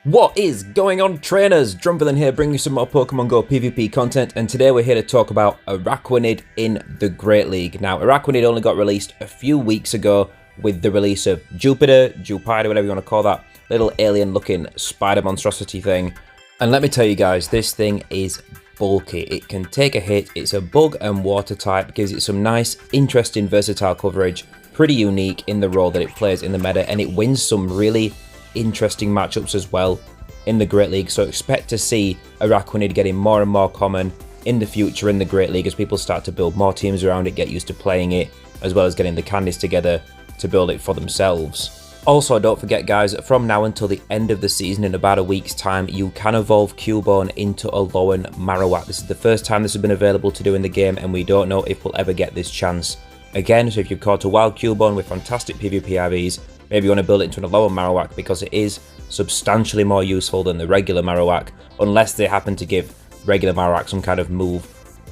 What is going on, trainers? DrumVillain here, bringing you some more Pokemon Go PvP content, and today we're here to talk about Araquanid in the Great League. Now, Araquanid only got released a few weeks ago with the release of Dewpider, whatever you want to call that, little alien-looking spider monstrosity thing. And let me tell you guys, this thing is bulky. It can take a hit, it's a bug and water type, gives it some nice, interesting, versatile coverage, pretty unique in the role that it plays in the meta, and it wins some really interesting matchups as well in the Great League, so expect to see Araquanid getting more and more common in the future in the Great League as people start to build more teams around it, get used to playing it, as well as getting the candies together to build it for themselves. Also, don't forget guys, that from now until the end of the season in about a week's time, you can evolve Cubone into a Alolan Marowak. This is the first time this has been available to do in the game, and we don't know if we'll ever get this chance again. So if you've caught a wild Cubone with fantastic PvP IVs, maybe you want to build it into an Alolan Marowak because it is substantially more useful than the regular Marowak, unless they happen to give regular Marowak some kind of move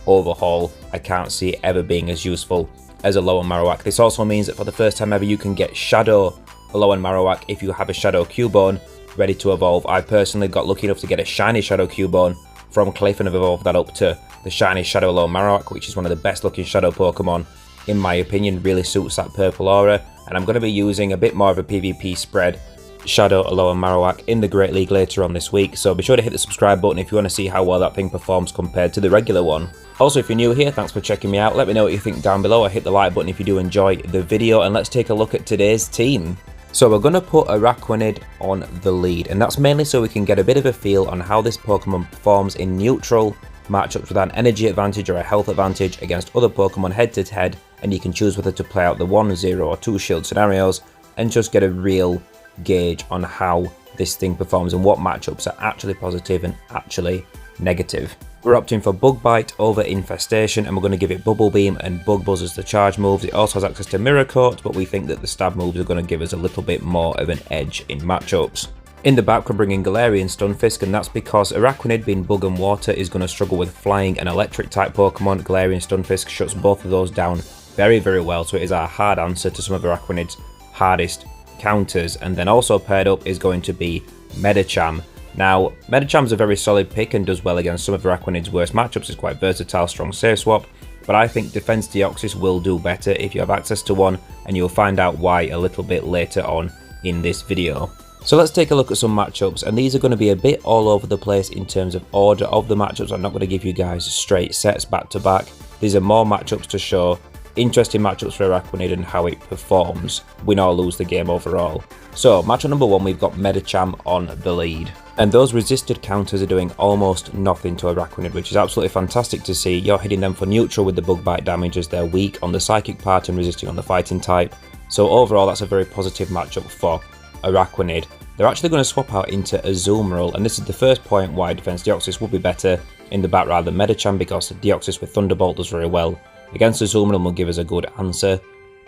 overhaul. I can't see it ever being as useful as a Alolan Marowak. This also means that for the first time ever you can get Shadow Alolan Marowak if you have a Shadow Cubone ready to evolve. I personally got lucky enough to get a shiny Shadow Cubone from Cliff and have evolved that up to the shiny Shadow Alolan Marowak, which is one of the best looking Shadow Pokemon in my opinion. Really suits that purple aura, and I'm going to be using a bit more of a PvP spread Shadow Alolan Marowak in the Great League later on this week, so be sure to hit the subscribe button if you want to see how well that thing performs compared to the regular one. Also, if you're new here, thanks for checking me out. Let me know what you think down below, or hit the like button if you do enjoy the video, and let's take a look at today's team. So we're going to put Araquanid on the lead, and that's mainly so we can get a bit of a feel on how this Pokemon performs in neutral matchups with an energy advantage or a health advantage against other Pokemon head to head, and you can choose whether to play out the 1, 0 or 2 shield scenarios and just get a real gauge on how this thing performs and what matchups are actually positive and actually negative. We're opting for Bug Bite over Infestation, and we're going to give it Bubble Beam and Bug Buzz as the charge moves. It also has access to Mirror Coat, but we think that the stab moves are going to give us a little bit more of an edge in matchups. In the back, we're bringing Galarian Stunfisk, and that's because Araquanid, being Bug and Water, is going to struggle with Flying and Electric type Pokemon. Galarian Stunfisk shuts both of those down very, very well, so it is our hard answer to some of Araquanid's hardest counters. And then also paired up is going to be Medicham. Now, Medicham's a very solid pick and does well against some of Araquanid's worst matchups. It's quite versatile, strong save swap, but I think Defense Deoxys will do better if you have access to one, and you'll find out why a little bit later on in this video. So let's take a look at some matchups, and these are going to be a bit all over the place in terms of order of the matchups. I'm not going to give you guys straight sets back to back. These are more matchups to show interesting matchups for Araquanid and how it performs, win or lose the game overall. So matchup number 1, we've got Medicham on the lead, and those resisted counters are doing almost nothing to Araquanid, which is absolutely fantastic to see. You're hitting them for neutral with the Bug Bite damage as they're weak on the Psychic part and resisting on the Fighting type. So overall that's a very positive matchup for Araquanid. They're actually going to swap out into Azumarill, and this is the first point why Defense Deoxys would be better in the back rather than Medicham, because Deoxys with Thunderbolt does very well against Azumarill, will give us a good answer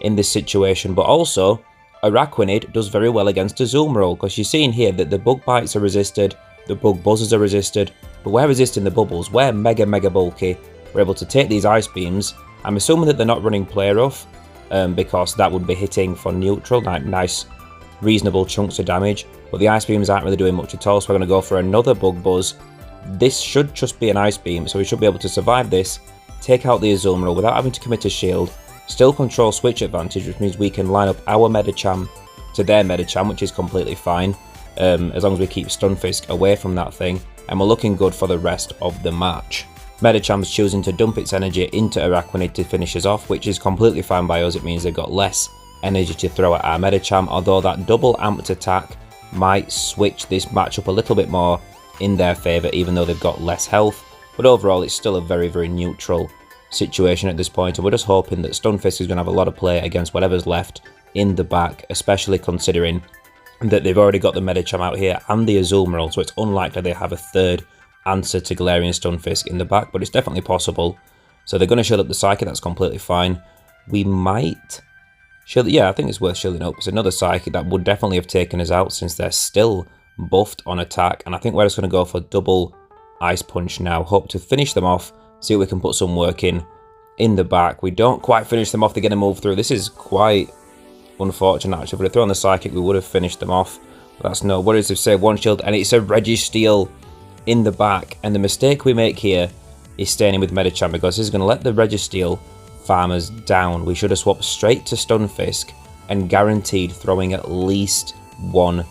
in this situation. But also Araquanid does very well against Azumarill, because you're seeing here that the Bug Bites are resisted, the Bug Buzzes are resisted, but we're resisting the Bubbles. We're mega bulky. We're able to take these Ice Beams. I'm assuming that they're not running Play Rough, because that would be hitting for neutral, nice reasonable chunks of damage, but the Ice Beams aren't really doing much at all, so we're going to go for another Bug Buzz. This should just be an Ice Beam, so we should be able to survive this, take out the Azumarill without having to commit a shield, still control switch advantage, which means we can line up our Medicham to their Medicham, which is completely fine, as long as we keep Stunfisk away from that thing, and we're looking good for the rest of the match. Medicham's choosing to dump its energy into Araquanid to finish us off, which is completely fine by us. It means they've got less energy to throw at our Medicham, although that double amped attack might switch this matchup a little bit more in their favour, even though they've got less health. But overall it's still a very neutral situation at this point, and we're just hoping that Stunfisk is going to have a lot of play against whatever's left in the back, especially considering that they've already got the Medicham out here and the Azumarill, so it's unlikely they have a third answer to Galarian Stunfisk in the back, but it's definitely possible. So they're going to shield up the Psychic, that's completely fine. We might shield, yeah, I think it's worth shielding up. It's another Psychic that would definitely have taken us out since they're still buffed on attack, and I think we're just going to go for double Ice Punch now. Hope to finish them off, see if we can put some work in the back. We don't quite finish them off, they're going to move through. This is quite unfortunate actually. If we'd have thrown the Psychic, we would have finished them off. That's no worries. They've saved one shield, and it's a Registeel in the back. And the mistake we make here is staying in with Medicham, because this is going to let the Registeel farmers down. We should have swapped straight to Stunfisk and guaranteed throwing at least one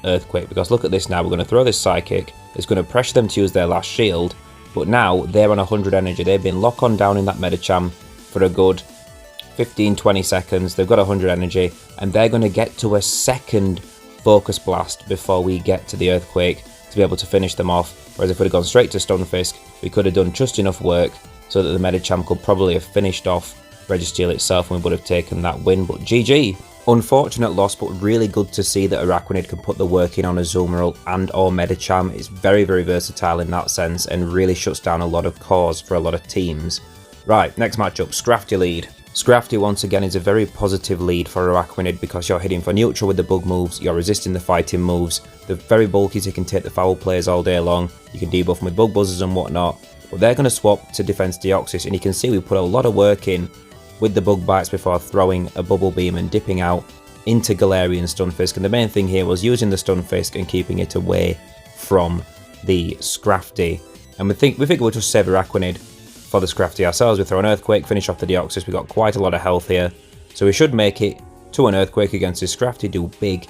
Earthquake, because look at this now. We're going to throw this Psychic. It's going to pressure them to use their last shield, but now they're on 100 energy. They've been locked on down in that Medicham for a good 15-20 seconds. They've got 100 energy, and they're going to get to a second Focus Blast before we get to the Earthquake to be able to finish them off. Whereas if we'd have gone straight to Stunfisk, we could have done just enough work so that the Medicham could probably have finished off Registeel itself, and we would have taken that win. But GG. Unfortunate loss, but really good to see that Araquanid can put the work in on Azumarill and or Medicham. It's very, very versatile in that sense, and really shuts down a lot of cores for a lot of teams. Right, next matchup, Scrafty lead. Scrafty once again is a very positive lead for Araquanid, because you're hitting for neutral with the bug moves, you're resisting the fighting moves, they're very bulky so you can take the foul players all day long, you can debuff them with bug buzzers and whatnot, but they're going to swap to Defense Deoxys, and you can see we put a lot of work in with the bug bites before throwing a bubble beam and dipping out into Galarian Stunfisk. And the main thing here was using the Stunfisk and keeping it away from the Scrafty. And we think we'll just save Araquanid for the Scrafty ourselves. We throw an Earthquake, finish off the Deoxys. We've got quite a lot of health here, so we should make it to an Earthquake against this Scrafty, do big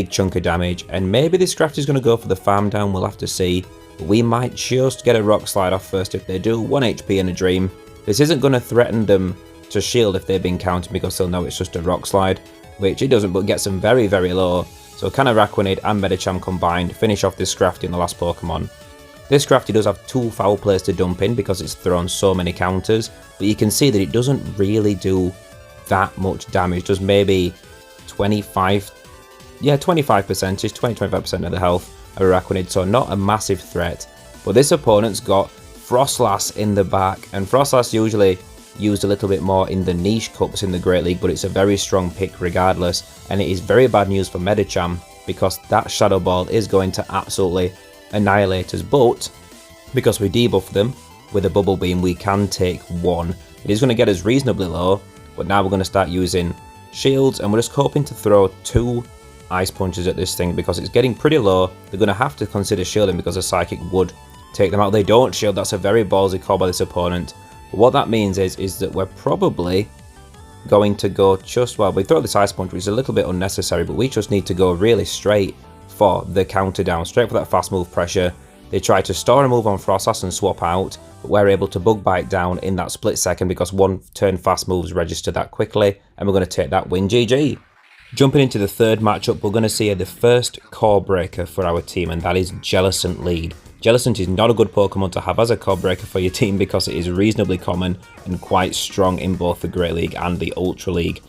chunk of damage. And maybe this Scrafty's going to go for the farm down, we'll have to see. But we might just get a Rock Slide off first if they do. 1 HP in a Dream. This isn't going to threaten them to shield if they've been counted, because they'll know it's just a Rock Slide, which it doesn't, but gets them very, very low. So can Araquanid and Medicham combined finish off this Scrafty in the last Pokemon. This Scrafty does have 2 foul players to dump in because it's thrown so many counters, but you can see that it doesn't really do that much damage, just maybe 25%, 20-25% of the health of Araquanid, so not a massive threat. But this opponent's got Frostlass in the back, and Frostlass usually used a little bit more in the niche cups in the Great League, but it's a very strong pick regardless, and it is very bad news for Medicham, because that Shadow Ball is going to absolutely annihilate us. But because we debuff them with a Bubble Beam, we can take 1. It is going to get us reasonably low, but now we're going to start using shields, and we're just hoping to throw 2 Ice Punches at this thing, because it's getting pretty low. They're going to have to consider shielding, because a Psychic would take them out. They don't shield. That's a very ballsy call by this opponent. But what that means is that we're probably going to go just, well, we throw this Ice Punch, which is a little bit unnecessary, but we just need to go really straight for the counter down, straight for that fast move pressure. They try to store a move on Frostlass and swap out, but we're able to Bug Bite down in that split second, because 1 turn fast moves register that quickly, and we're going to take that win. GG. Jumping into the third matchup, we're going to see the first core breaker for our team, and that is Jellicent lead. Jellicent is not a good Pokemon to have as a core breaker for your team, because it is reasonably common and quite strong in both the Great League and the Ultra League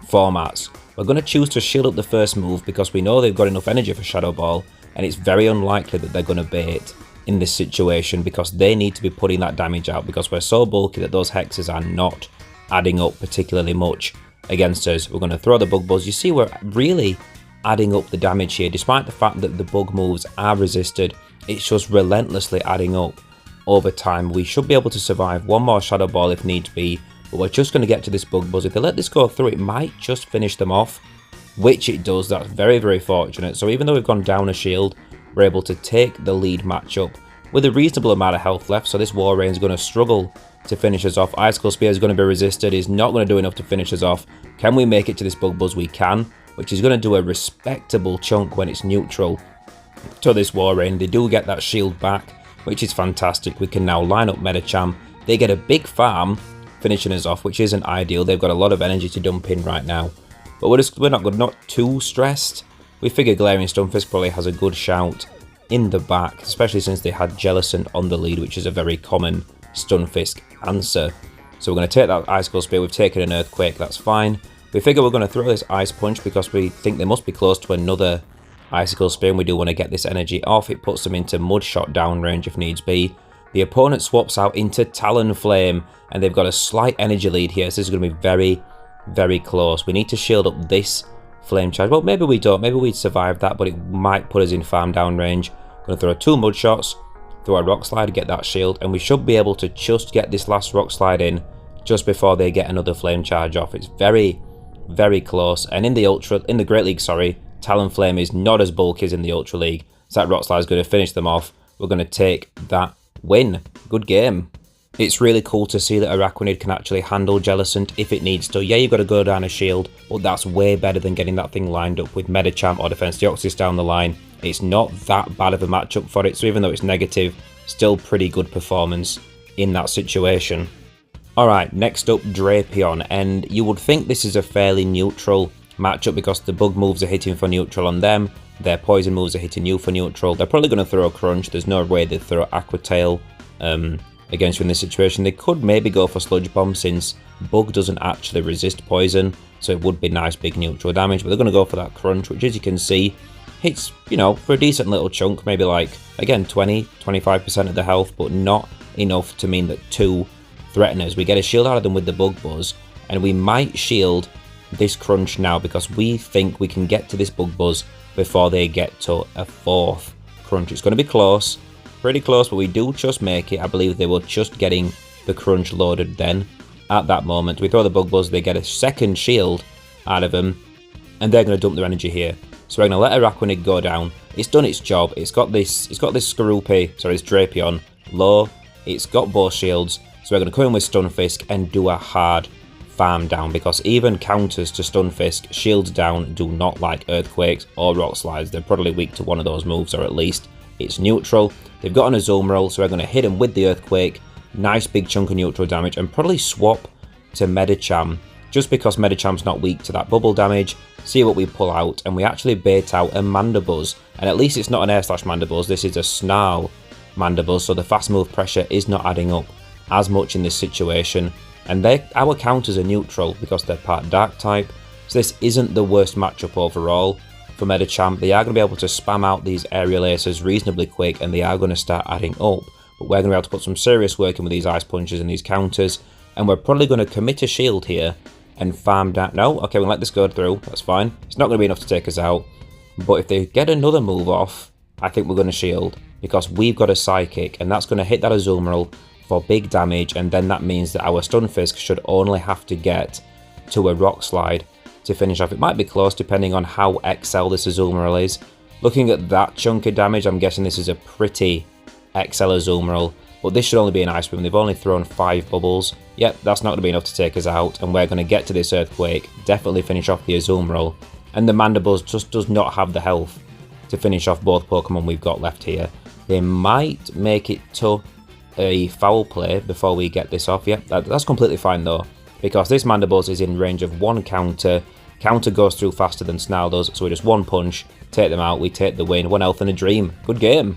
formats. We're going to choose to shield up the first move, because we know they've got enough energy for Shadow Ball, and it's very unlikely that they're going to bait in this situation, because they need to be putting that damage out, because we're so bulky that those hexes are not adding up particularly much against us. We're going to throw the Bug Buzz. You see, we're really adding up the damage here, despite the fact that the bug moves are resisted. It's just relentlessly adding up over time. We should be able to survive 1 more Shadow Ball if need be, but we're just going to get to this Bug Buzz. If they let this go through, it might just finish them off, which it does. That's very, very fortunate. So even though we've gone down a shield, we're able to take the lead matchup with a reasonable amount of health left. So this Walrein is going to struggle to finish us off. Icicle Spear is going to be resisted. He's not going to do enough to finish us off. Can we make it to this Bug Buzz? We can, which is going to do a respectable chunk when it's neutral to this Walrein. They do get that shield back, which is fantastic. We can now line up Medicham. They get a big farm finishing us off, which isn't ideal. They've got a lot of energy to dump in right now, but we're not too stressed. We figure Galarian Stunfisk probably has a good shout in the back, especially since they had Jellicent on the lead, which is a very common Stunfisk answer. So we're going to take that Icicle Spear. We've taken an Earthquake, that's fine. We figure we're going to throw this Ice Punch because we think they must be close to another Icicle Spear, and we do want to get this energy off. It puts them into Mud Shot down range if needs be. The opponent swaps out into Talonflame, and they've got a slight energy lead here, so this is going to be very, very close. We need to shield up this Flame Charge. Well, maybe we don't. Maybe we'd survive that, but it might put us in farm down range. Going to throw 2 Mud Shots, throw a Rock Slide, get that shield, and we should be able to just get this last Rock Slide in just before they get another Flame Charge off. It's very, very close. And in the Great League, sorry, Talonflame is not as bulky as in the Ultra League, so that Rock Slide is going to finish them off. We're going to take that win. Good game. It's really cool to see that Araquanid can actually handle Jellicent if it needs to. Yeah, you've got to go down a shield, but that's way better than getting that thing lined up with Medicham or Defense Deoxys down the line. It's not that bad of a matchup for it, so even though it's negative, still pretty good performance in that situation. Alright, next up Drapion, and you would think this is a fairly neutral matchup because the bug moves are hitting for neutral on them, their poison moves are hitting you for neutral. They're probably going to throw a Crunch, there's no way they'd throw Aqua Tail against you in this situation. They could maybe go for Sludge Bomb since bug doesn't actually resist poison, so it would be nice big neutral damage, but they're going to go for that Crunch, which as you can see, hits, you know, for a decent little chunk, maybe like, again, 20-25% of the health, but not enough to mean that 2 Threateners. We get a shield out of them with the Bug Buzz, and we might shield this Crunch now because we think we can get to this Bug Buzz before they get to a 4th Crunch. It's going to be close, pretty close, but we do just make it. I believe they were just getting the Crunch loaded then. At that moment, we throw the Bug Buzz, they get a 2nd shield out of them, and they're going to dump their energy here. So we're going to let Araquanid go down. It's done its job. It's got this Scrafty, sorry, it's Drapion low. It's got both shields. So we're going to come in with Stunfisk and do a hard farm down because even counters to Stunfisk, shields down, do not like Earthquakes or Rock Slides. They're probably weak to one of those moves, or at least it's neutral. They've got an Azumarill, so we're going to hit them with the Earthquake. Nice big chunk of neutral damage, and probably swap to Medicham just because Medicham's not weak to that bubble damage. See what we pull out, and we actually bait out a Mandibuzz. And at least it's not an Air Slash Mandibuzz, this is a Snarl Mandibuzz, so the fast move pressure is not adding up as much in this situation. And our counters are neutral because they're part Dark type, so this isn't the worst matchup overall for Medicham. They are going to be able to spam out these Aerial Aces reasonably quick, and they are going to start adding up. But we're going to be able to put some serious work in with these Ice Punches and these counters, and we're probably going to commit a shield here and farm down. No, okay, we'll let this go through, that's fine. It's not going to be enough to take us out, but if they get another move off, I think we're going to shield, because we've got a Psychic, and that's going to hit that Azumarill for big damage, and then that means that our Stunfisk should only have to get to a Rock Slide to finish off. It might be close depending on how XL this Azumarill is. Looking at that chunk of damage, I'm guessing this is a pretty XL Azumarill, but this should only be an Ice Beam. They've only thrown 5 bubbles. Yep, that's not going to be enough to take us out, and we're going to get to this Earthquake, definitely finish off the Azumarill, and the Mandibuzz just does not have the health to finish off both Pokemon we've got left here. They might make it to a Foul Play before we get this off. Yep, that's completely fine though, because this Mandibuzz is in range of 1 counter. Counter goes through faster than Snarl does, so we just 1 punch, take them out, we take the win, 1 health and a dream. Good game.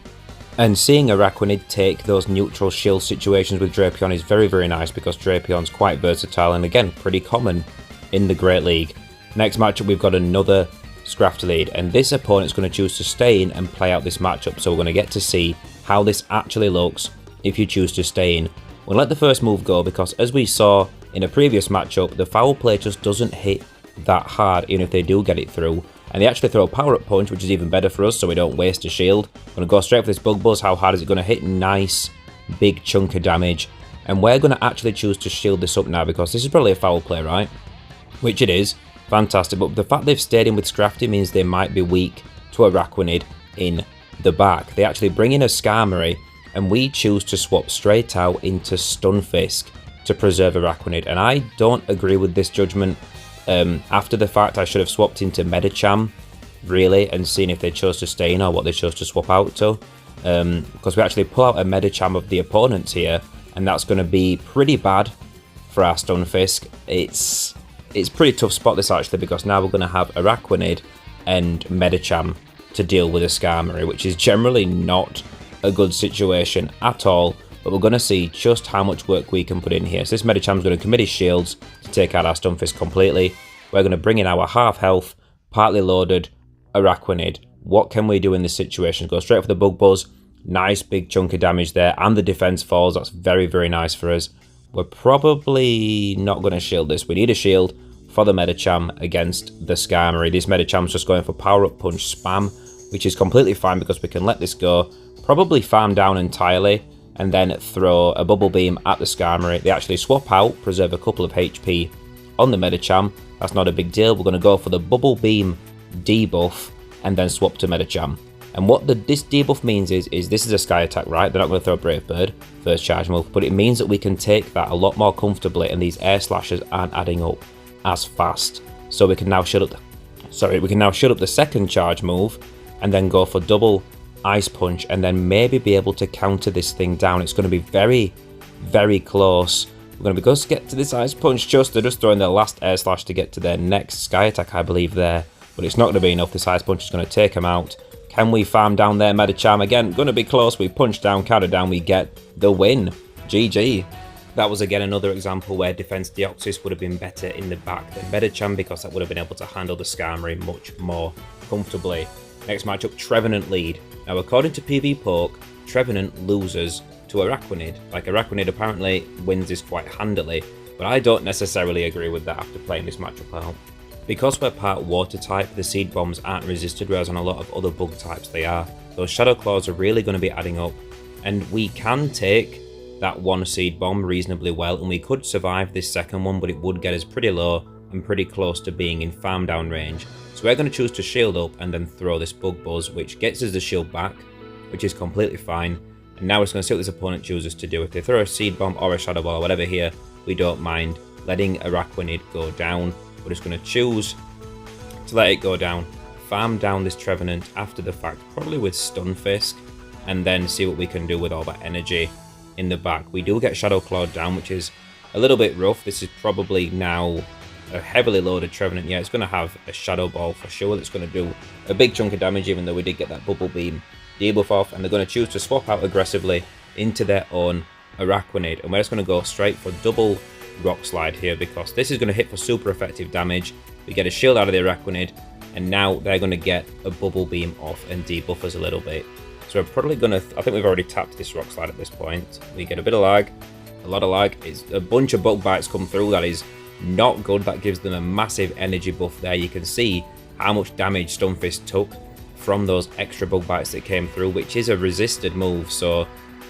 And seeing Araquanid take those neutral shield situations with Drapion is very, very nice because Drapion's quite versatile and again, pretty common in the Great League. Next matchup, we've got another Scrafty lead, and this opponent's going to choose to stay in and play out this matchup, so we're going to get to see how this actually looks if you choose to stay in. We'll let the first move go because as we saw in a previous matchup, the Foul Play just doesn't hit that hard even if they do get it through. And they actually throw a Power-Up Punch, which is even better for us, so we don't waste a shield. I'm going to go straight for this Bug Buzz. How hard is it going to hit? Nice, big chunk of damage. And we're going to actually choose to shield this up now, because this is probably a Foul Play, right? Which it is. Fantastic. But the fact they've stayed in with Scrafty means they might be weak to Araquanid in the back. They actually bring in a Skarmory, and we choose to swap straight out into Stunfisk to preserve Araquanid. And I don't agree with this judgment. After the fact, I should have swapped into Medicham, really, and seen if they chose to stay in or what they chose to swap out to. Because we actually pull out a Medicham of the opponents here, and that's going to be pretty bad for our Stunfisk. It's pretty tough spot this actually, because now we're going to have Araquanid and Medicham to deal with a Skarmory, which is generally not a good situation at all. But we're going to see just how much work we can put in here. So this Medicham's going to commit his shields to take out our Stunfisk completely. We're going to bring in our half health, partly loaded Araquanid. What can we do in this situation? Go straight for the Bug Buzz. Nice big chunk of damage there, and the defense falls. That's very, very nice for us. We're probably not going to shield this. We need a shield for the Medicham against the Skarmory. This Medicham's just going for Power-Up Punch spam, which is completely fine because we can let this go. Probably farm down entirely, and then throw a Bubble Beam at the Skarmory. They actually swap out, preserve a couple of HP on the Medicham. That's not a big deal. We're going to go for the Bubble Beam debuff, and then swap to Medicham. And what this debuff means is this is a Sky attack, right? They're not going to throw Brave Bird, first charge move, but it means that we can take that a lot more comfortably, and these air slashes aren't adding up as fast. So we can now shut up the second charge move, and then go for double Ice Punch, and then maybe be able to counter this thing down. It's going to be very, very close. We're going to be close to get to this Ice Punch. They're just throwing their last air slash to get to their next Sky attack, I believe, there. But it's not going to be enough. This Ice Punch is going to take them out. Can we farm down there, Medicham? Again, going to be close. We punch down, counter down, we get the win. GG. That was again another example where Defense Deoxys would have been better in the back than Medicham, because that would have been able to handle the Skarmory much more comfortably. Next matchup, Trevenant lead. Now, according to PV Poke, Trevenant loses to Araquanid. Like, Araquanid apparently wins this quite handily, but I don't necessarily agree with that after playing this matchup out. Because we're part water type, the seed bombs aren't resisted, whereas on a lot of other bug types they are. Those Shadow Claws are really going to be adding up, and we can take that one seed bomb reasonably well, and we could survive this second one, but it would get us pretty low and pretty close to being in farm down range. So we're going to choose to shield up and then throw this Bug Buzz, which gets us the shield back, which is completely fine. And now it's going to see what this opponent chooses to do. If they throw a seed bomb or a shadow ball or whatever here, we don't mind letting Araquanid go down. We're just going to choose to let it go down, farm down this Trevenant after the fact, probably with Stunfisk, and then see what we can do with all that energy in the back. We do get Shadow Claw down, which is a little bit rough. This is probably now a heavily loaded Trevenant. Yeah, it's going to have a Shadow Ball for sure. That's going to do a big chunk of damage, even though we did get that Bubble Beam debuff off. And they're going to choose to swap out aggressively into their own Araquanid. And we're just going to go straight for double Rock Slide here, because this is going to hit for super effective damage. We get a shield out of the Araquanid, and now they're going to get a Bubble Beam off and debuff us a little bit. So we're probably going to, I think we've already tapped this Rock Slide at this point. We get a bit of lag, a lot of lag. It's a bunch of Bug Bites come through. That is not good. That gives them a massive energy buff there. You can see how much damage Stunfisk took from those extra Bug Bites that came through, which is a resisted move. So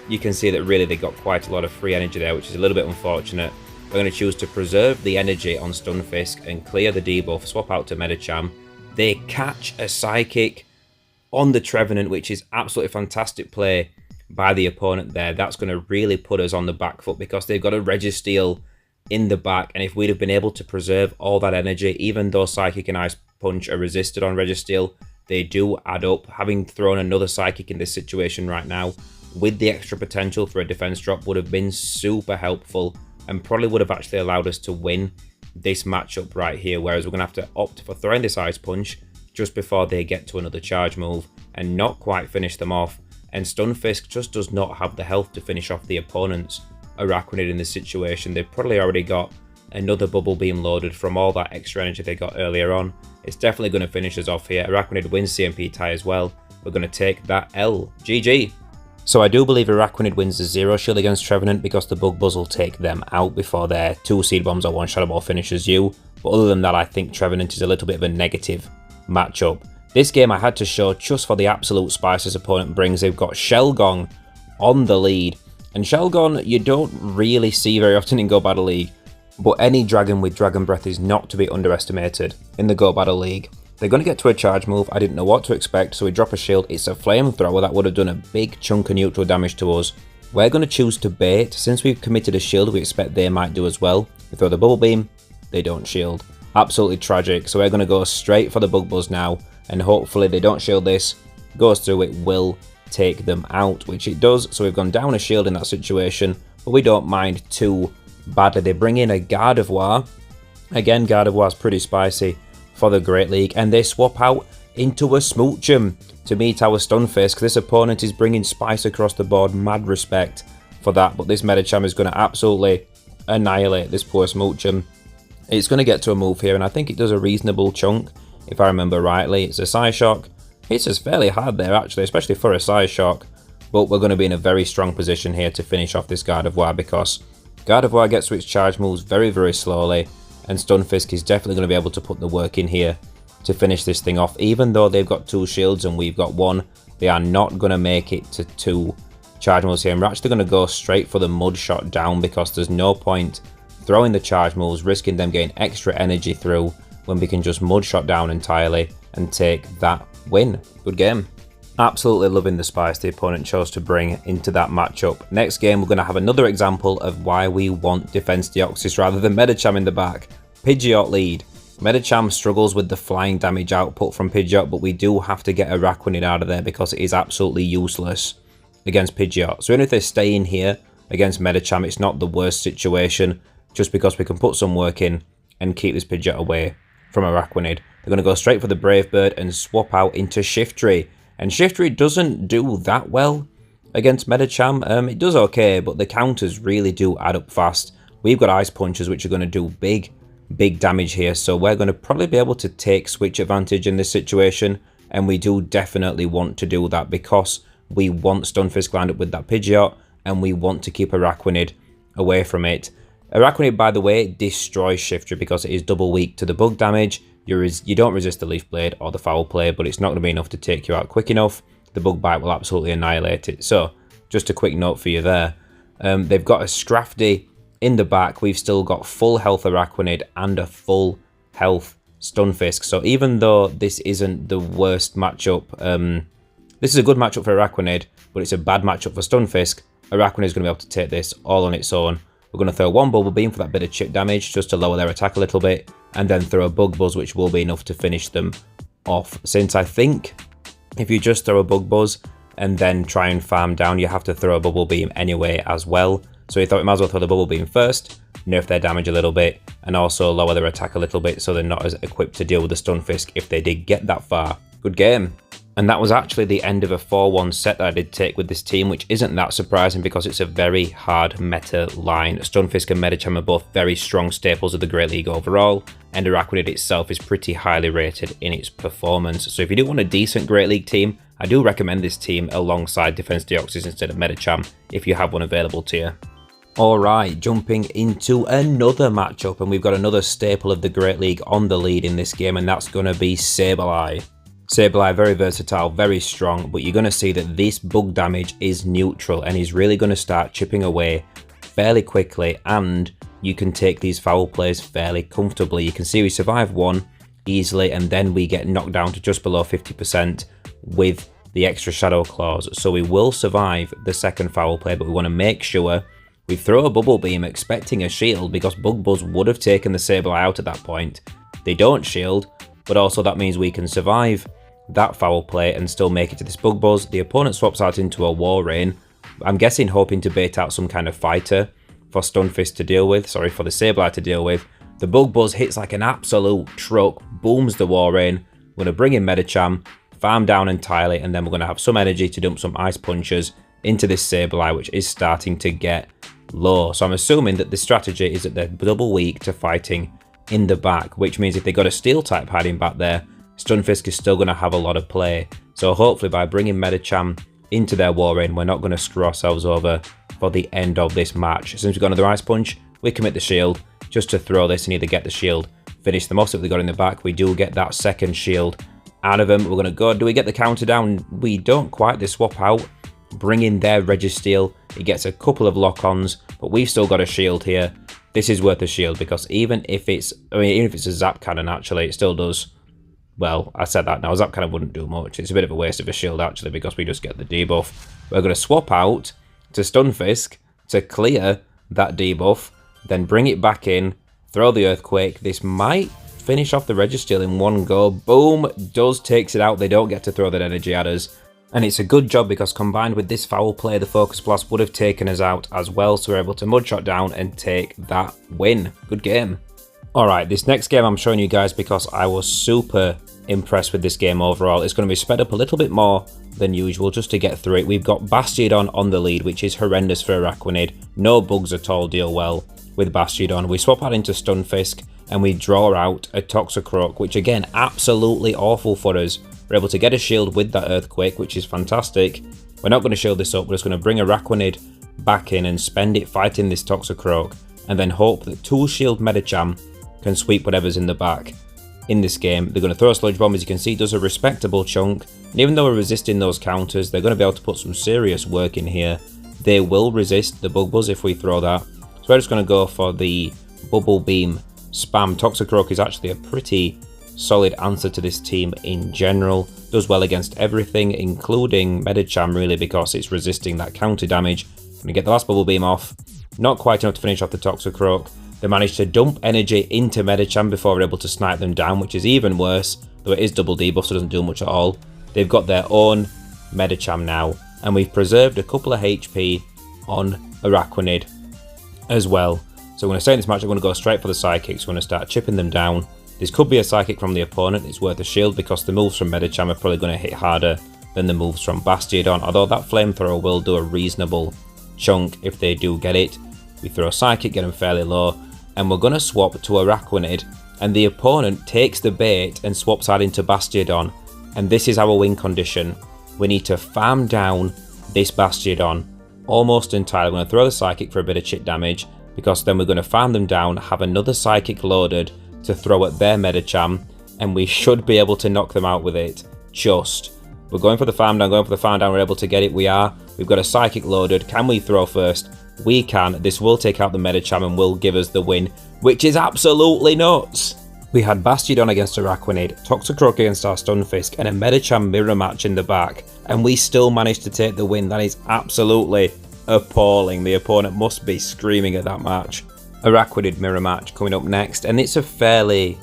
you can see that really they got quite a lot of free energy there, which is a little bit unfortunate. We're going to choose to preserve the energy on Stunfisk and clear the debuff, swap out to Medicham. They catch a Psychic on the Trevenant, which is absolutely fantastic play by the opponent there. That's going to really put us on the back foot, because they've got a Registeel in the back, and if we'd have been able to preserve all that energy, even though Psychic and Ice Punch are resisted on Registeel, they do add up. Having thrown another Psychic in this situation right now, with the extra potential for a defense drop, would have been super helpful, and probably would have actually allowed us to win this matchup right here, whereas we're going to have to opt for throwing this Ice Punch just before they get to another charge move and not quite finish them off. And Stunfisk just does not have the health to finish off the opponent's Araquanid in this situation. They've probably already got another Bubble Beam loaded from all that extra energy they got earlier on. It's definitely going to finish us off here. Araquanid wins CMP tie as well. We're going to take that L. GG. So I do believe Araquanid wins the 0 shield against Trevenant, because the Bug Buzz will take them out before their 2 Seed Bombs or 1 Shadow Ball finishes you. But other than that, I think Trevenant is a little bit of a negative matchup. This game I had to show just for the absolute spice this opponent brings. They've got Shelgon on the lead. And Shelgon you don't really see very often in Go Battle League, but any dragon with Dragon Breath is not to be underestimated in the Go Battle League. They're going to get to a charge move. I didn't know what to expect, so we drop a shield. It's a flamethrower that would have done a big chunk of neutral damage to us. We're going to choose to bait. Since we've committed a shield, we expect they might do as well. We throw the Bubble Beam, they don't shield. Absolutely tragic. So we're going to go straight for the Bug Buzz now, and hopefully they don't shield this. Goes through, it will take them out, which it does. So we've gone down a shield in that situation, but we don't mind too badly. They bring in a Gardevoir. Again, Gardevoir's pretty spicy for the Great League, and they swap out into a Smoochum to meet our Stunfisk. This opponent is bringing spice across the board. Mad respect for that, but this Medicham is going to absolutely annihilate this poor Smoochum. It's going to get to a move here, and I think it does a reasonable chunk, if I remember rightly. It's a Psyshock. It's just fairly hard there, actually, especially for a Psyshock, but we're going to be in a very strong position here to finish off this Gardevoir, because Gardevoir gets to its charge moves very, very slowly, and Stunfisk is definitely going to be able to put the work in here to finish this thing off. Even though they've got 2 shields and we've got 1, they are not going to make it to 2 charge moves here. And we're actually going to go straight for the Mud Shot down, because there's no point throwing the charge moves, risking them getting extra energy through when we can just Mud Shot down entirely and take that win. Good game. Absolutely loving the spice the opponent chose to bring into that matchup. Next game, we're going to have another example of why we want Defense Deoxys rather than Medicham in the back. Pidgeot lead. Medicham struggles with the flying damage output from Pidgeot, but we do have to get Araquanid out of there because it is absolutely useless against Pidgeot. So even if they stay in here against Medicham, it's not the worst situation, just because we can put some work in and keep this Pidgeot away from Araquanid. They're going to go straight for the Brave Bird and swap out into Shiftry. And Shiftry doesn't do that well against Medicham. It does okay, but the counters really do add up fast. We've got Ice Punches, which are going to do big damage here. So we're going to probably be able to take switch advantage in this situation. And we do definitely want to do that because we want Stunfisk lined up with that Pidgeot. And we want to keep Araquanid away from it. Araquanid, by the way, destroys Shiftry because it is double weak to the bug damage. You don't resist the Leaf Blade or the Foul Play, but it's not going to be enough to take you out quick enough. The Bug Bite will absolutely annihilate it. So, just a quick note for you there. They've got a Scrafty in the back. We've still got full health Araquanid and a full health Stunfisk. So, even though this isn't the worst matchup, this is a good matchup for Araquanid, but it's a bad matchup for Stunfisk. Araquanid is going to be able to take this all on its own. We're going to throw one Bubble Beam for that bit of chip damage, just to lower their attack a little bit, and then throw a Bug Buzz, which will be enough to finish them off. Since I think if you just throw a Bug Buzz and then try and farm down, you have to throw a Bubble Beam anyway as well. So we thought we might as well throw the Bubble Beam first, nerf their damage a little bit, and also lower their attack a little bit so they're not as equipped to deal with the Stunfisk if they did get that far. Good game. And that was actually the end of a 4-1 set that I did take with this team, which isn't that surprising because it's a very hard meta line. Stunfisk and Medicham are both very strong staples of the Great League overall, and Araquanid itself is pretty highly rated in its performance. So if you do want a decent Great League team, I do recommend this team alongside Defense Deoxys instead of Medicham if you have one available to you. Alright, jumping into another matchup, and we've got another staple of the Great League on the lead in this game, and that's going to be Sableye. Sableye, very versatile, very strong, but you're going to see that this bug damage is neutral and he's really going to start chipping away fairly quickly, and you can take these foul plays fairly comfortably. You can see we survive one easily and then we get knocked down to just below 50% with the extra Shadow Claws. So we will survive the second foul play, but we want to make sure we throw a Bubble Beam expecting a shield because Bug Buzz would have taken the Sableye out at that point. They don't shield, but also that means we can survive that foul play and still make it to this Bug Buzz. The opponent swaps out into a Walrein. I'm guessing hoping to bait out some kind of fighter for Stunfisk to deal with, sorry, for the Sableye to deal with. The Bug Buzz hits like an absolute truck, booms the Walrein. We're going to bring in Medicham, farm down entirely, and then we're going to have some energy to dump some Ice Punches into this Sableye, which is starting to get low. So I'm assuming that the strategy is that they're double weak to fighting in the back, which means if they got a Steel type hiding back there, Stunfisk is still going to have a lot of play. So hopefully by bringing Medicham into their Walrein, we're not going to screw ourselves over for the end of this match. Since we've got another Ice Punch, we commit the shield just to throw this and either get the shield, finish them off. So if they got in the back, we do get that second shield out of them. We're going to go, do we get the counter down? We don't quite. They swap out, bring in their Registeel. He gets a couple of lock-ons, but we've still got a shield here. This is worth a shield because even if it's a Zap Cannon, actually, it still does. Well, I said that now. Zap Cannon wouldn't do much. It's a bit of a waste of a shield, actually, because we just get the debuff. We're going to swap out to Stunfisk to clear that debuff, then bring it back in, throw the Earthquake. This might finish off the Registeel in one go. Boom, takes it out. They don't get to throw that energy at us. And it's a good job because combined with this foul play, the Focus Blast would have taken us out as well. So we're able to Mudshot down and take that win. Good game. Alright, this next game I'm showing you guys because I was super impressed with this game overall. It's going to be sped up a little bit more than usual just to get through it. We've got Bastiodon on the lead, which is horrendous for Araquanid. No bugs at all deal well with Bastiodon. We swap out into Stunfisk and we draw out a Toxicroak, which again, absolutely awful for us. We're able to get a shield with that Earthquake, which is fantastic. We're not going to shield this up. We're just going to bring Araquanid back in and spend it fighting this Toxicroak, and then hope that Tool Shield Medicham can sweep whatever's in the back in this game. They're going to throw a Sludge Bomb, as you can see, does a respectable chunk. And even though we're resisting those counters, they're going to be able to put some serious work in here. They will resist the Bug Buzz if we throw that. So we're just going to go for the Bubble Beam spam. Toxicroak is actually a pretty solid answer to this team in general. Does well against everything, including Medicham really, because it's resisting that counter damage. Gonna get the last Bubble Beam off. Not quite enough to finish off the Toxicroak. They managed to dump energy into Medicham before we're able to snipe them down, which is even worse, though it is double debuff, so it doesn't do much at all. They've got their own Medicham now, and we've preserved a couple of HP on Araquanid as well. So we're going to stay in this match. I'm going to go straight for the Psychics. We're going to start chipping them down. This could be a Psychic from the opponent. It's worth a shield because the moves from Medicham are probably going to hit harder than the moves from Bastiodon, although that Flamethrower will do a reasonable chunk if they do get it. We throw a Psychic, get them fairly low, and we're going to swap to Araquanid, and the opponent takes the bait and swaps that into Bastiodon, and this is our win condition. We need to farm down this Bastiodon almost entirely. We're going to throw the Psychic for a bit of chip damage, because then we're going to farm them down, have another Psychic loaded to throw at their Medicham, and we should be able to knock them out with it. We're going for the farm down, we're able to get it, we are. We've got a Psychic loaded. Can we throw first? We can. This will take out the Medicham and will give us the win, which is absolutely nuts. We had Bastiodon against Araquanid, Toxicroak against our Stunfisk, and a Medicham mirror match in the back, and we still managed to take the win. That is absolutely appalling. The opponent must be screaming at that match. Araquanid mirror match coming up next, and it's a fairly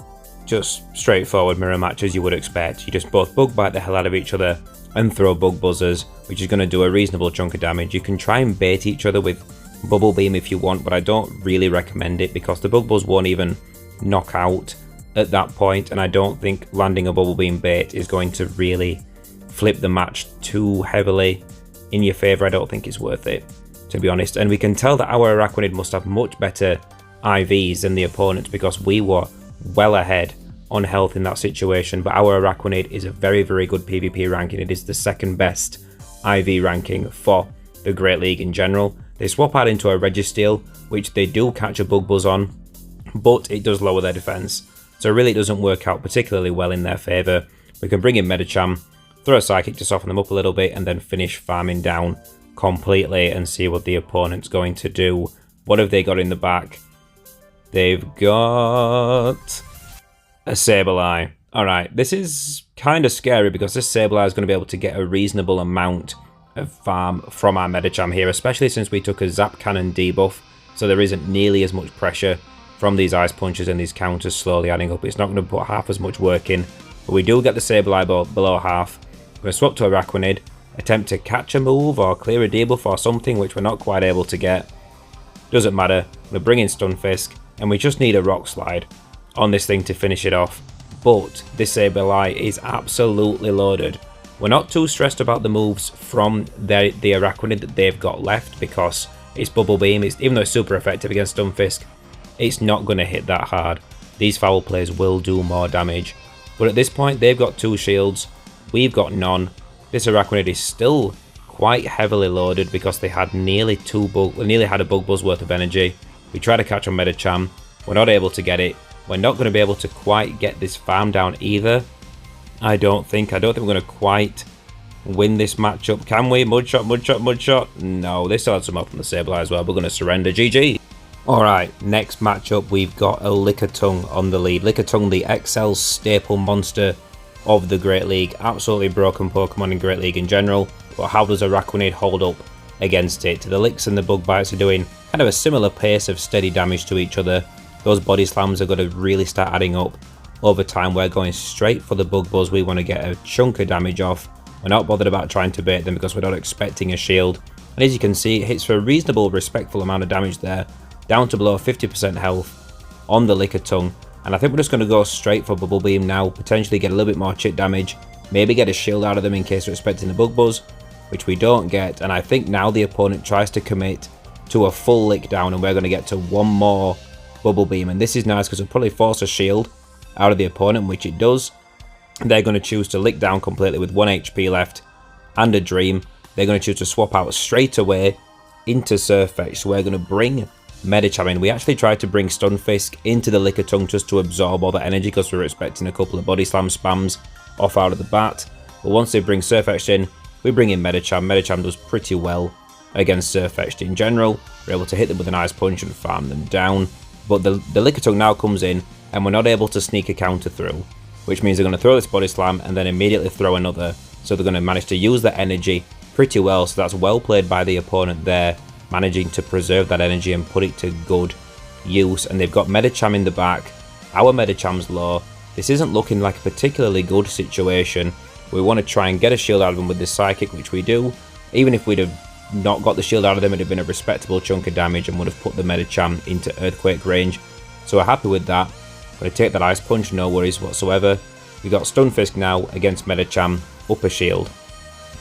just straightforward mirror match as you would expect. You just both bug bite the hell out of each other and throw bug buzzers, which is going to do a reasonable chunk of damage. You can try and bait each other with Bubble Beam if you want, but I don't really recommend it because the bug buzz won't even knock out at that point, and I don't think landing a Bubble Beam bait is going to really flip the match too heavily in your favour. I don't think it's worth it, to be honest. And we can tell that our Araquanid must have much better IVs than the opponent because we were well ahead on health in that situation, but our Araquanid is a very, very good PvP ranking. It is the second best IV ranking for the Great League in general. They swap out into a Registeel, which they do catch a Bug Buzz on, but it does lower their defense, so really it doesn't work out particularly well in their favour. We can bring in Medicham, throw a Psychic to soften them up a little bit, and then finish farming down completely and see what the opponent's going to do. What have they got in the back? They've got a Sableye. Alright, this is kind of scary because this Sableye is going to be able to get a reasonable amount of farm from our Medicham here, especially since we took a Zap Cannon debuff, so there isn't nearly as much pressure from these Ice Punches and these counters slowly adding up. It's not going to put half as much work in, but we do get the Sableye below half. We're going to swap to Araquanid, attempt to catch a move or clear a debuff or something, which we're not quite able to get. Doesn't matter. I'm going to bring in Stunfisk, and we just need a Rock Slide on this thing to finish it off. But this Sableye is absolutely loaded. We're not too stressed about the moves from the Araquanid that they've got left because it's Bubble Beam. Even though it's super effective against Stunfisk, it's not going to hit that hard. These foul plays will do more damage. But at this point, they've got 2 shields. We've got none. This Araquanid is still quite heavily loaded because they had nearly had a Bug Buzz worth of energy. We try to catch on Medicham. We're not able to get it. We're not going to be able to quite get this farm down either. I don't think we're going to quite win this matchup. Can we? Mudshot, Mudshot, Mudshot. No, they still had some up from the Sableye as well. We're going to surrender. GG. Alright, next matchup, we've got a Lickitung on the lead. Lickitung, the XL staple monster of the Great League. Absolutely broken Pokemon in Great League in general. But how does Araquanid hold up against it? The Licks and the Bug Bites are doing kind of a similar pace of steady damage to each other. Those Body Slams are going to really start adding up over time. We're going straight for the Bug Buzz. We want to get a chunk of damage off. We're not bothered about trying to bait them because we're not expecting a shield. And as you can see, it hits for a reasonable, respectful amount of damage there. Down to below 50% health on the Lickitung. And I think we're just going to go straight for Bubble Beam now. Potentially get a little bit more chip damage. Maybe get a shield out of them in case we're expecting the Bug Buzz, which we don't get. And I think now the opponent tries to commit to a full lick down, and we're going to get to one more Bubble Beam. And this is nice because it'll probably force a shield out of the opponent, which it does. They're going to choose to lick down completely with 1 HP left and a Dream. They're going to choose to swap out straight away into Surfetch. So we're going to bring Medicham in. We actually tried to bring Stunfisk into the Lickitung just to absorb all that energy because we were expecting a couple of Body Slam spams off out of the bat. But once they bring Surfetch in, we bring in Medicham. Medicham does pretty well against Surfetch in general. We're able to hit them with an Ice Punch and farm them down. But the Lickitung now comes in, and we're not able to sneak a counter through. which means they're going to throw this Body Slam and then immediately throw another. So they're going to manage to use that energy pretty well. So that's well played by the opponent there, managing to preserve that energy and put it to good use. And they've got Medicham in the back. Our Medicham's low. This isn't looking like a particularly good situation. We want to try and get a shield out of them with this Psychic, which we do. Even if we'd have not got the shield out of them, it'd have been a respectable chunk of damage and would have put the Medicham into Earthquake range. So we're happy with that. Going to take that Ice Punch, no worries whatsoever. We got Stunfisk now against Medicham, up a shield.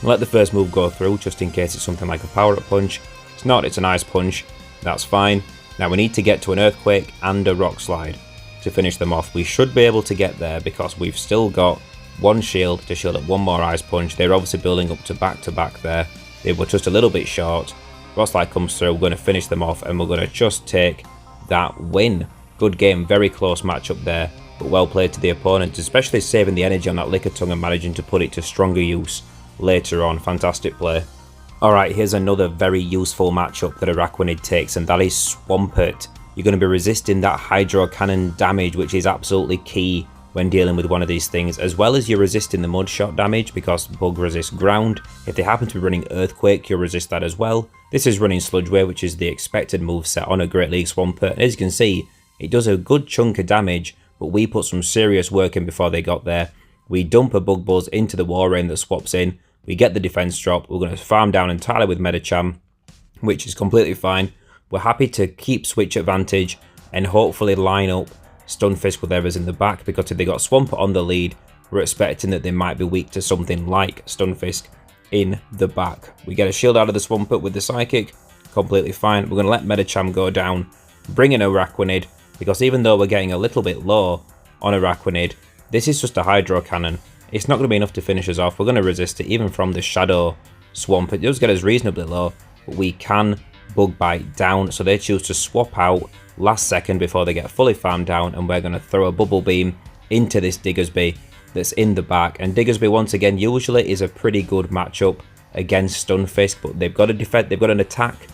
Let the first move go through, just in case it's something like a Power-Up Punch. It's not, it's an Ice Punch. That's fine. Now we need to get to an Earthquake and a Rock Slide to finish them off. We should be able to get there because we've still got one shield to shield up one more Ice Punch. They're obviously building up to back there. They were just a little bit short. Rock Slide comes through, we're going to finish them off and we're going to just take that win. Good game, very close matchup there, but well played to the opponent, especially saving the energy on that Lickitung and managing to put it to stronger use later on. Fantastic play. Alright, here's another very useful matchup that Araquanid takes, and that is Swampert. You're going to be resisting that Hydro Cannon damage, which is absolutely key when dealing with one of these things, as well as you're resisting the Mud Shot damage because Bug resists ground. If they happen to be running Earthquake, you'll resist that as well. This is running Sludge Wave, which is the expected moveset on a Great League Swampert. And as you can see, it does a good chunk of damage, but we put some serious work in before they got there. We dump a Bug Buzz into the War Rain that swaps in. We get the defense drop. We're going to farm down entirely with Medicham, which is completely fine. We're happy to keep switch advantage and hopefully line up Stunfisk with others in the back, because if they got Swampert on the lead, we're expecting that they might be weak to something like Stunfisk in the back. We get a shield out of the Swampert with the Psychic, completely fine. We're going to let Medicham go down, bring in Araquanid, because even though we're getting a little bit low on Araquanid, this is just a Hydro Cannon. It's not going to be enough to finish us off. We're going to resist it even from the Shadow Swampert. It does get us reasonably low, but we can Bug Bite down, so they choose to swap out last second before they get fully farmed down, and we're going to throw a Bubble Beam into this Diggersby that's in the back. And Diggersby, once again, usually is a pretty good matchup against Stunfisk, but they've got a defense, they've got an attack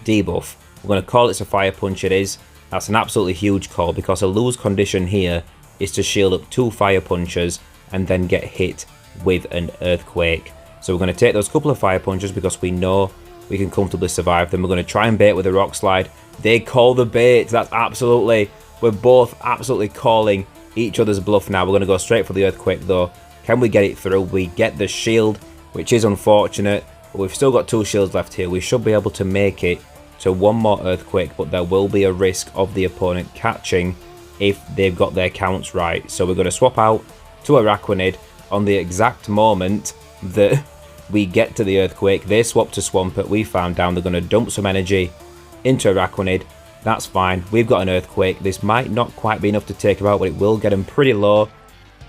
debuff. We're going to call it a Fire Punch. It is. That's an absolutely huge call, because a lose condition here is to shield up 2 Fire Punches and then get hit with an Earthquake. So we're going to take those couple of Fire Punches because we know we can comfortably survive them. We're going to try and bait with a Rock Slide. They call the bait. That's absolutely, we're both absolutely calling each other's bluff now. We're going to go straight for the Earthquake though. Can we get it through? We get the shield, which is unfortunate, but we've still got 2 shields left here. We should be able to make it to one more Earthquake, but there will be a risk of the opponent catching if they've got their counts right. So we're going to swap out to Araquanid on the exact moment that we get to the Earthquake. They swap to Swampert. We found down. They're going to dump some energy into Araquanid. That's fine. We've got an Earthquake. This might not quite be enough to take him out, but it will get him pretty low.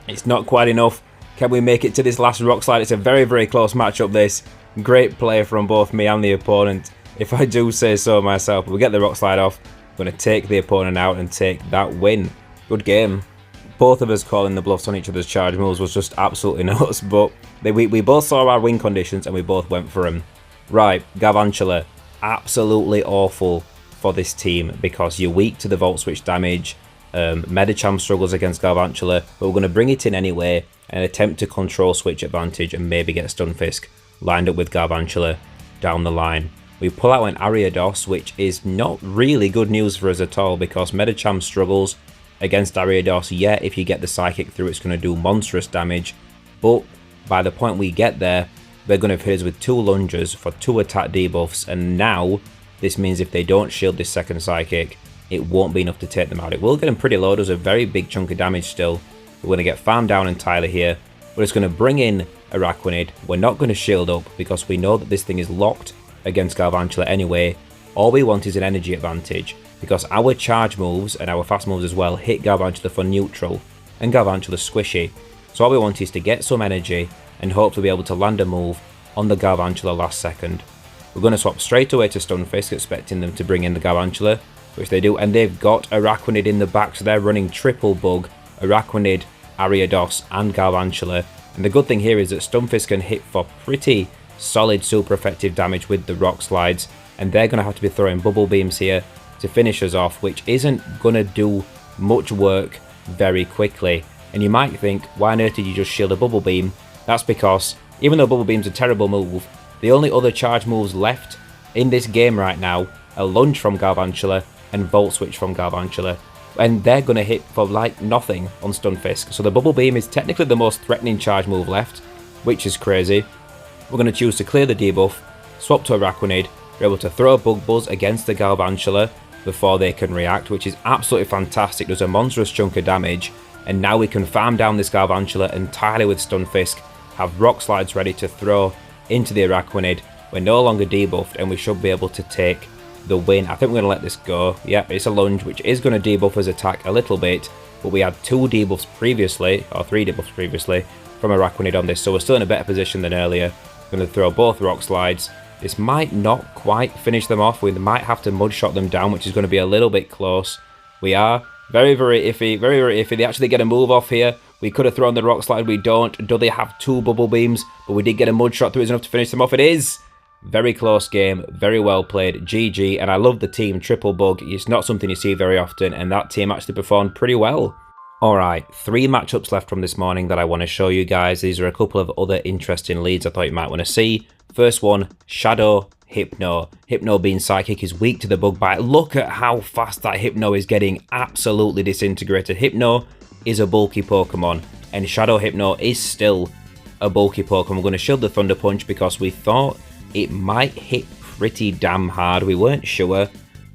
It's not quite enough. Can we make it to this last Rock Slide? It's a very, very close matchup, this. Great play from both me and the opponent, if I do say so myself. But we get the Rock Slide off. We're going to take the opponent out and take that win. Good game. Both of us calling the bluffs on each other's charge moves was just absolutely nuts, but we both saw our win conditions and we both went for them. Right, Galvantula, absolutely awful for this team because you're weak to the Volt Switch damage. Medicham struggles against Galvantula, but we're going to bring it in anyway and attempt to control switch advantage and maybe get Stunfisk lined up with Galvantula down the line. We pull out an Ariados, which is not really good news for us at all because Medicham struggles against Ariados. Yeah, if you get the Psychic through, it's going to do monstrous damage, but by the point we get there, they're going to hit us with 2 lunges for 2 attack debuffs, and now this means if they don't shield this second Psychic, it won't be enough to take them out. It will get them pretty low. Does a very big chunk of damage still. We're going to get farmed down entirely here. We're just going to bring in Araquanid. We're not going to shield up because we know that this thing is locked against Galvantula anyway. All we want is an energy advantage, because our charge moves and our fast moves as well hit Galvantula for neutral, and Galvantula's squishy. So all we want is to get some energy and hopefully be able to land a move on the Galvantula last second. We're going to swap straight away to Stunfisk, expecting them to bring in the Galvantula, which they do, and they've got Araquanid in the back, so they're running triple bug, Araquanid, Ariados and Galvantula. And the good thing here is that Stunfisk can hit for pretty solid super effective damage with the Rock Slides, and they're going to have to be throwing Bubble Beams here to finish us off, which isn't going to do much work very quickly. And you might think, why on earth did you just shield a Bubble Beam? That's because, even though Bubble Beam's a terrible move, the only other charge moves left in this game right now are Lunge from Galvantula and Volt Switch from Galvantula. And they're going to hit for like nothing on Stunfisk. So the Bubble Beam is technically the most threatening charge move left, which is crazy. We're going to choose to clear the debuff, swap to Araquanid, we're able to throw a Bug Buzz against the Galvantula before they can react, which is absolutely fantastic. Does a monstrous chunk of damage. And now we can farm down this Galvantula entirely with Stunfisk, have Rock Slides ready to throw into the Araquanid. We're no longer debuffed and we should be able to take the win. I think we're going to let this go. Yep, it's a Lunge, which is going to debuff his attack a little bit, but we had 2 debuffs previously, or 3 debuffs previously, from Araquanid on this, so we're still in a better position than earlier. Going to throw both Rock Slides. This might not quite finish them off. We might have to Mudshot them down, which is going to be a little bit close. We are very, very iffy. Very, very iffy. They actually get a move off here. We could have thrown the Rock Slide. We don't. Do they have 2 Bubble Beams? But we did get a Mudshot through. It's enough to finish them off. It is. Very close game. Very well played. GG. And I love the team Triple Bug. It's not something you see very often. And that team actually performed pretty well. Alright, 3 matchups left from this morning that I want to show you guys. These are a couple of other interesting leads I thought you might want to see. First one, Shadow Hypno. Hypno being Psychic is weak to the Bug Bite. Look at how fast that Hypno is getting absolutely disintegrated. Hypno is a bulky Pokemon, and Shadow Hypno is still a bulky Pokemon. We're going to shield the Thunder Punch because we thought it might hit pretty damn hard. We weren't sure,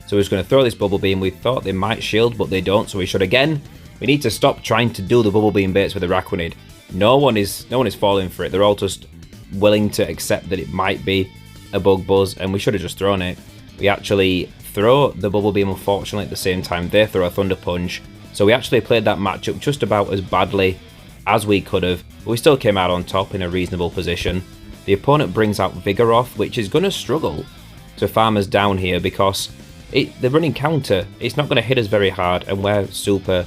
so we're just going to throw this Bubble Beam. We thought they might shield, but they don't, so we should again. We need to stop trying to do the Bubble Beam baits with Araquanid. No one is falling for it. They're all just willing to accept that it might be a Bug Buzz, and we should have just thrown it. We actually throw the Bubble Beam, unfortunately, at the same time. They throw a Thunder Punch. So we actually played that matchup just about as badly as we could have, but we still came out on top in a reasonable position. The opponent brings out Vigoroth, which is going to struggle to farm us down here because they're running counter. It's not going to hit us very hard, and we're super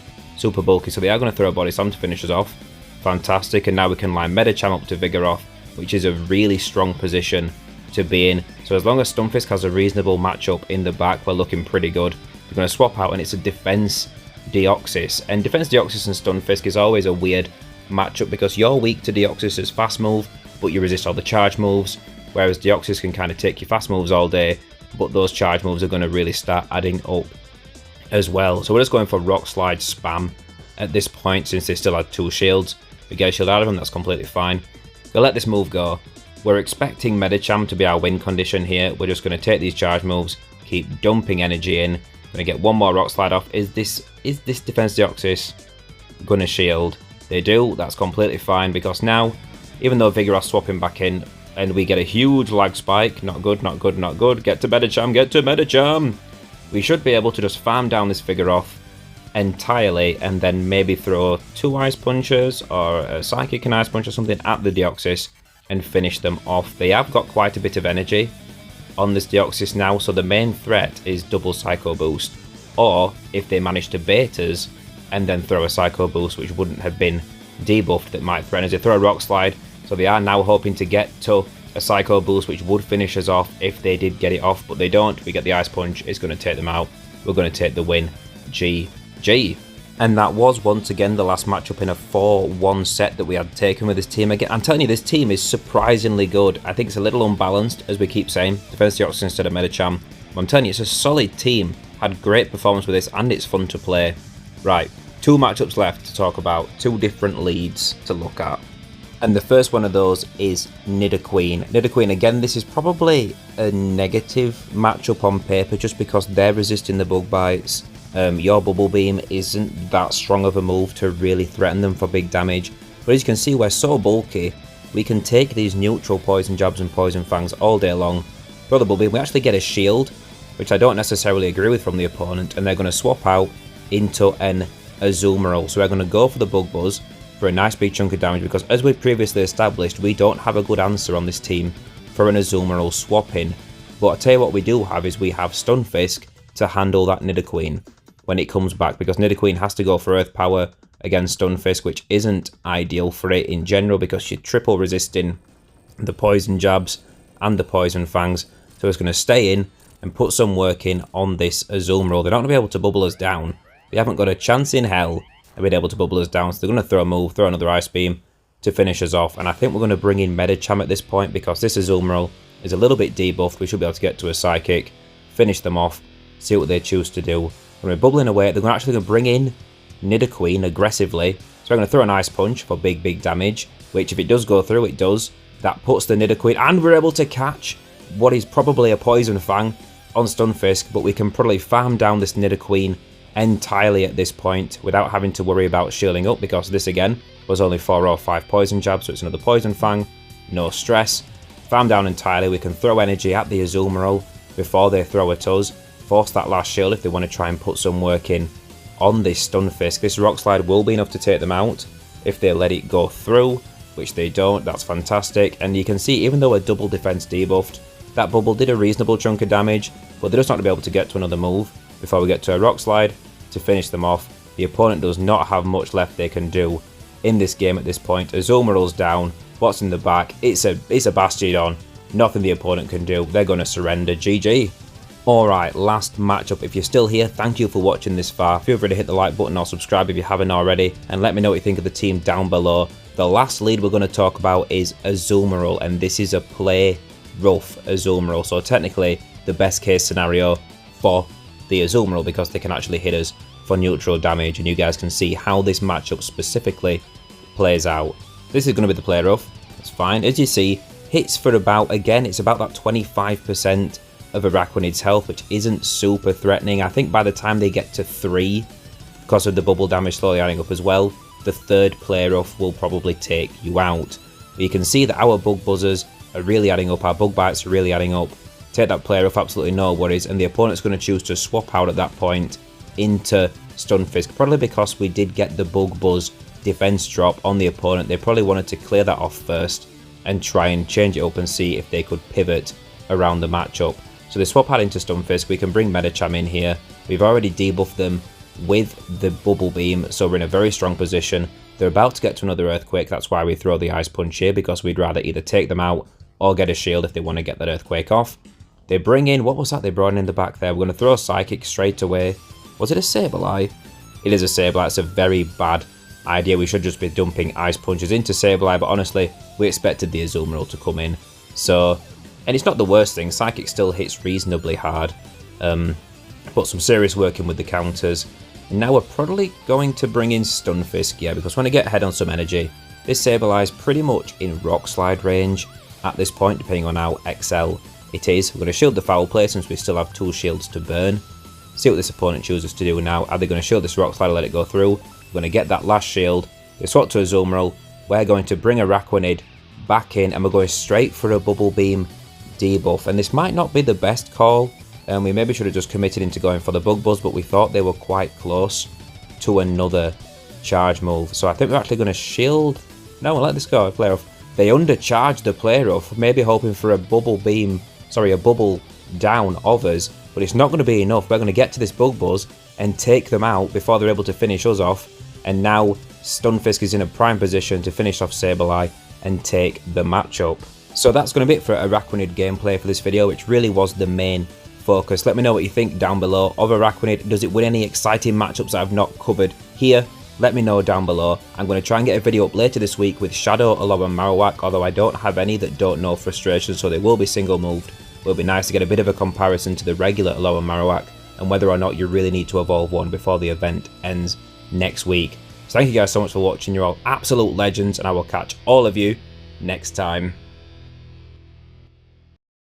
bulky, so they are going to throw a Body Slam to finish us off. Fantastic, and now we can line Medicham up to Vigoroth, which is a really strong position to be in. So as long as Stunfisk has a reasonable matchup in the back, we're looking pretty good. We're going to swap out, and it's a Defense Deoxys. And Defense Deoxys and Stunfisk is always a weird matchup because you're weak to Deoxys' fast move, but you resist all the charge moves, whereas Deoxys can kind of take your fast moves all day, but those charge moves are going to really start adding up as well. So we're just going for Rock Slide spam at this point since they still had 2 shields. We get a shield out of them, that's completely fine. We'll let this move go. We're expecting Medicham to be our win condition here. We're just going to take these charge moves, keep dumping energy in. Going to get one more Rock Slide off. Is this Defense Deoxys going to shield? They do, that's completely fine because now, even though Vigoroth's swapping back in, and we get a huge lag spike, not good, not good, not good. Get to Medicham, get to Medicham! We should be able to just farm down this Vigoroth entirely and then maybe throw 2 Ice Punches or a Psychic and Ice Punch or something at the Deoxys and finish them off. They have got quite a bit of energy on this Deoxys now, so the main threat is double Psycho Boost. Or if they manage to bait us and then throw a Psycho Boost, which wouldn't have been debuffed, that might threaten us. They throw a Rock Slide, so they are now hoping to get to a Psycho Boost, which would finish us off if they did get it off, but they don't. We get the Ice Punch, it's going to take them out. We're going to take the win. GG. And that was once again the last matchup in a 4-1 set that we had taken with this team. Again, I'm telling you, this team is surprisingly good. I think it's a little unbalanced, as we keep saying. Defense Deoxys instead of Medicham. But I'm telling you, it's a solid team. Had great performance with this, and it's fun to play. Right, 2 matchups left to talk about. 2 different leads to look at. And the first one of those is Nidoqueen. Nidoqueen, again, this is probably a negative matchup on paper just because they're resisting the Bug Bites. Your Bubble Beam isn't that strong of a move to really threaten them for big damage. But as you can see, we're so bulky, we can take these neutral Poison Jabs and Poison Fangs all day long. Throw the Bubble Beam, we actually get a shield, which I don't necessarily agree with from the opponent, and they're going to swap out into an Azumarill. So we're going to go for the Bug Buzz for a nice big chunk of damage, because as we previously established, we don't have a good answer on this team for an Azumarill swap-in. But I tell you what we do have is we have Stunfisk to handle that Nidoqueen when it comes back, because Nidoqueen has to go for Earth Power against Stunfisk, which isn't ideal for it in general because you're triple resisting the Poison Jabs and the Poison Fangs. So it's going to stay in and put some work in on this Azumarill. They're not going to be able to bubble us down. They haven't got a chance in hell and been able to bubble us down. So they're going to throw a move, throw another Ice Beam to finish us off. And I think we're going to bring in Medicham at this point because this Azumarill is a little bit debuffed. We should be able to get to a Psychic, finish them off, see what they choose to do. When we're bubbling away, they're actually going to bring in Nidoqueen aggressively. So we're going to throw an Ice Punch for big damage, which if it does go through, it does. That puts the Nidoqueen, and we're able to catch what is probably a Poison Fang on Stunfisk, but we can probably farm down this Nidoqueen entirely at this point without having to worry about shielding up, because this again was only 4 or 5 Poison Jabs, so it's another Poison Fang, no stress. Farm down entirely, we can throw energy at the Azumarill before they throw at us, force that last shield if they want to try and put some work in on this Stunfisk. This Rock Slide will be enough to take them out if they let it go through, which they don't. That's fantastic. And you can see, even though we're double defense debuffed, that bubble did a reasonable chunk of damage, but they're just not going to be able to get to another move before we get to a Rock Slide to finish them off. The opponent does not have much left they can do in this game at this point. Azumarill's down. What's in the back? It's a Bastiodon. Nothing the opponent can do. They're going to surrender. GG. Alright, last matchup. If you're still here, thank you for watching this far. Feel free to hit the like button or subscribe if you haven't already, and let me know what you think of the team down below. The last lead we're going to talk about is Azumarill, and this is a play rough Azumarill, so technically the best case scenario for the Azumarill, because they can actually hit us for neutral damage, and you guys can see how this matchup specifically plays out. This is going to be the play rough. That's fine. As you see, hits for about, again, it's about that 25% of Araquanid's health, which isn't super threatening. I think by the time they get to 3, because of the bubble damage slowly adding up as well, the third play rough will probably take you out. But you can see that our bug buzzers are really adding up, our bug bites are really adding up. Take that play rough, absolutely no worries, and the opponent's going to choose to swap out at that point into Stunfisk, probably because we did get the bug buzz defense drop on the opponent. They probably wanted to clear that off first and try and change it up and see if they could pivot around the matchup. So they swap out into Stunfisk. We can bring Medicham in here. We've already debuffed them with the Bubble Beam, so we're in a very strong position. They're about to get to another Earthquake. That's why we throw the Ice Punch here, because we'd rather either take them out or get a shield if they want to get that Earthquake off. They bring in, what was that they brought in the back there? We're going to throw a Psychic straight away. Was it a Sableye? It is a Sableye. It's a very bad idea. We should just be dumping Ice Punches into Sableye, but honestly, we expected the Azumarill to come in. So, and it's not the worst thing. Psychic still hits reasonably hard. Put some serious work in with the counters. And now we're probably going to bring in Stunfisk, yeah, because when I get ahead on some energy, this Sableye is pretty much in Rock Slide range at this point, depending on how XL it is. We're going to shield the Foul Play since we still have 2 shields to burn. See what this opponent chooses to do now. Are they going to shield this Rock Slide and let it go through? We're going to get that last shield. They swap to Azumarill. We're going to bring Araquanid back in, and we're going straight for a Bubble Beam debuff. And this might not be the best call. We maybe should have just committed into going for the Bug Buzz, but we thought they were quite close to another charge move. So I think we're actually going to shield. No, we'll let this go. Play rough. They undercharged the play rough, maybe hoping for a Bubble Beam, sorry, a Bubble down of us, but it's not going to be enough. We're going to get to this Bug Buzz and take them out before they're able to finish us off. And now Stunfisk is in a prime position to finish off Sableye and take the matchup. So that's going to be it for Araquanid gameplay for this video, which really was the main focus. Let me know what you think down below of Araquanid. Does it win any exciting matchups that I've not covered here? Let me know down below. I'm going to try and get a video up later this week with Shadow, Alola, and Marowak, although I don't have any that don't know Frustration, so they will be single moved. It will be nice to get a bit of a comparison to the regular Alola and Marowak, and whether or not you really need to evolve one before the event ends next week. So thank you guys so much for watching. You're all absolute legends, and I will catch all of you next time.